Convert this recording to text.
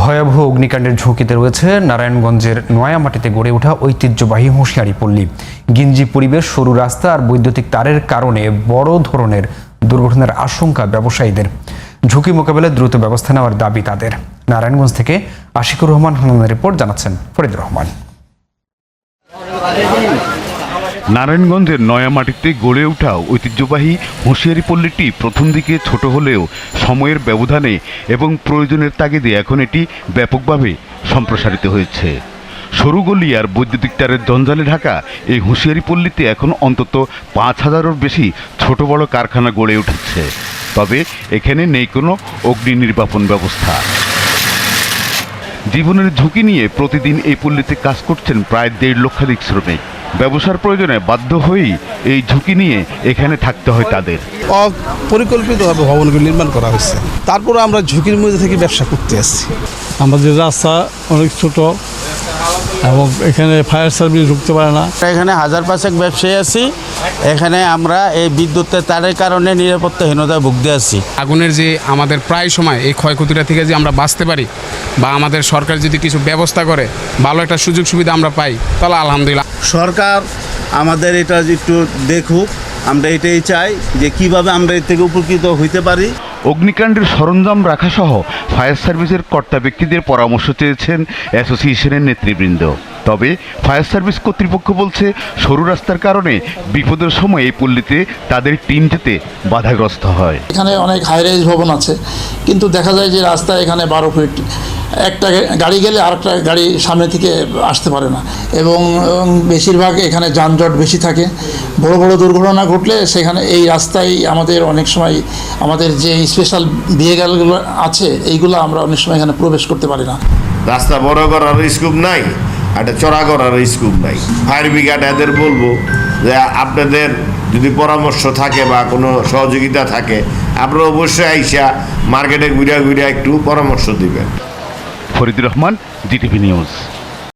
ভয়াবহ অগ্নিকাণ্ডের ঝুঁকিতে রয়েছে নারায়ণগঞ্জের নয়ামাটিতে গড়ে ওঠা ঐতিহ্যবাহী হুঁশিয়ারি পল্লী। গিঞ্জি পরিবেশ, সরু রাস্তা আর বৈদ্যুতিক তারের কারণে বড় ধরনের দুর্ঘটনার আশঙ্কা ব্যবসায়ীদের। ঝুঁকি মোকাবেলায় দ্রুত ব্যবস্থা নেওয়ার দাবি তাদের। নারায়ণগঞ্জ থেকে আশিকুর রহমান হান্নানের রিপোর্ট, জানাচ্ছেন ফরিদুর রহমান। নারায়ণগঞ্জের নয়ামাটিতে গড়ে ওঠা ঐতিহ্যবাহী হুঁশিয়ারি পল্লীটি প্রথম দিকে ছোট হলেও সময়ের ব্যবধানে এবং প্রয়োজনের তাগিদে এখন এটি ব্যাপকভাবে সম্প্রসারিত হয়েছে। সরু গলি আর বৈদ্যুতিক তারের জঞ্জালে ঢাকা এই হুঁশিয়ারি পল্লীতে এখন অন্তত ৫,০০০-এরও বেশি ছোট বড় কারখানা গড়ে উঠেছে। তবে এখানে নেই কোনো অগ্নি নির্বাপন ব্যবস্থা। জীবনের ঝুঁকি নিয়ে প্রতিদিন এই পল্লীতে কাজ করছেন প্রায় ১.৫ লক্ষাধিক শ্রমিক। ব্যবসার প্রয়োজনে বাধ্য হয়েই এই ঝুঁকি নিয়ে এখানে থাকতে হয় তাদের। পরিকল্পিতভাবে ভবনগুলো নির্মাণ করা হয়েছে, তারপরে আমরা ঝুঁকির মধ্যে থেকে ব্যবসা করতে আসছি। আমাদের রাস্তা অনেক ছোট এবং এখানে ফায়ার সার্ভিস ঢুকতে পারে না। এখানে ১,৫০০ ব্যবসায়ী আছি। এখানে আমরা এই বিদ্যুতের তারের কারণে নিরাপত্তাহীনতায় ভুগতে আছি। আগুনের যে আমাদের প্রায় সময় এই ক্ষয়ক্ষতিটা থেকে যে আমরা বাঁচতে পারি বা আমাদের সরকার যদি কিছু ব্যবস্থা করে, ভালো একটা সুযোগ সুবিধা আমরা পাই, তাহলে আলহামদুলিল্লাহ। সরকার আমাদের এটা একটু দেখুক, আমরা এটাই চাই যে কিভাবে আমরা এর থেকে উপকৃত হইতে পারি। অগ্নিকাণ্ডের সরঞ্জাম রাখাসহ ফায়ার সার্ভিসের কর্তা ব্যক্তিদের পরামর্শ চেয়েছেন অ্যাসোসিয়েশনের নেতৃবৃন্দ। তবে ফায়ার সার্ভিস কর্তৃপক্ষ বলছে, সরু রাস্তার কারণে বিপদের সময় এই পল্লীতে তাদের টিম যেতে বাধাগ্রস্ত হয়। এখানে অনেক হাইরাইজ ভবন আছে, কিন্তু দেখা যায় যে রাস্তা এখানে 12 ফিট, একটা গাড়ি গেলে আরেকটা গাড়ি সামনে থেকে আসতে পারে না এবং বেশিরভাগ এখানে যানজট বেশি থাকে। বড় বড় দুর্ঘটনা ঘটলে সেখানে এই রাস্তায় আমাদের অনেক সময় আমাদের যে স্পেশাল ভেহিকেলগুলো আছে এইগুলো আমরা অনেক সময় এখানে প্রবেশ করতে পারি না। রাস্তা বড় করার স্কোপ নাই, একটা চড়া করার স্কোপ নাই। ফায়ার ব্রিগেড এদের বলবো যে আপনাদের যদি পরামর্শ থাকে বা কোনো সহযোগিতা থাকে, আপনারা অবশ্যই আইসা মার্কেটে ঘুরিয়া একটু পরামর্শ দিবেন। Faridur Rahman, GTV news.